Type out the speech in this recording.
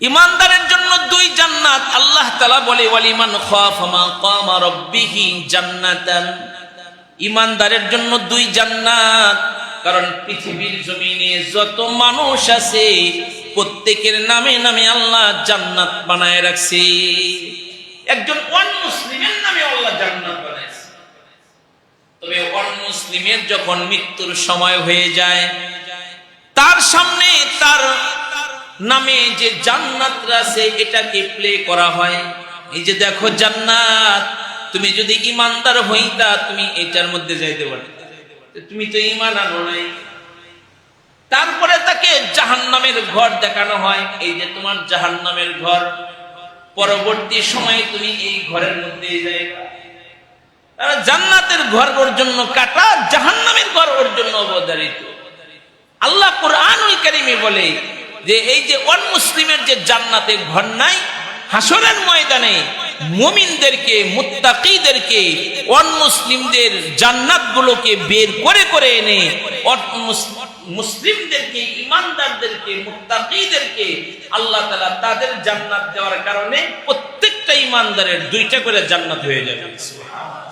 ইমানদারের জন্য দুই জান্নাত। আল্লাহ তাআলা বলে ওয়ালিমান খাফা মাকামা রাব্বিহি জান্নাতান। ইমানদারের জন্য দুই জান্নাত। কারণ পৃথিবীর জমিনে যত মানুষ আছে প্রত্যেকের নামে নামে আল্লাহ জান্নাত বানায় রাখছে। একজন ওয়ান মুসলিমের নামে আল্লাহ জান্নাত বানাইছে। তবে ওয়ান মুসলিমের যখন মৃত্যুর সময় হয়ে যায়, তার সামনে তার নামে যে জান্নাতরা আছে এটাকে প্লে করা হয়। এই যে দেখো জান্নাত, তুমি যদি ইমানদার হইতা তুমি এটার মধ্যে যাইতে পারতে, তুমি তো ঈমান আনো নাই। তারপরে তাকে জাহান্নামের ঘর দেখানো হয়, এই যে তোমার জাহান্নামের ঘর, পরবর্তী সময়ে তুমি এই ঘরের মধ্যে যাইবা। জান্নাতের ঘর ওর জন্য কাটা, জাহান্নামের ঘর ওর জন্য অবধারিত। আল্লাহ কুরআনুল কারীমে বলে যে এই যে ওয়ান মুসলিমের যে জান্নাতের ঘর নাই, হাসরের ময়দানে মুমিনদেরকে, মুত্তাকীদেরকে, ওয়ান মুসলিমদের জান্নাতগুলোকে বের করে করে এনে মুসলিমদেরকে, ঈমানদারদেরকে, মুত্তাকীদেরকে আল্লাহ তাআলা তাদের জান্নাত দেওয়ার কারণে প্রত্যেকটা ঈমানদারের দুইটা করে জান্নাত হয়ে যাবে। সুবহানাল্লাহ।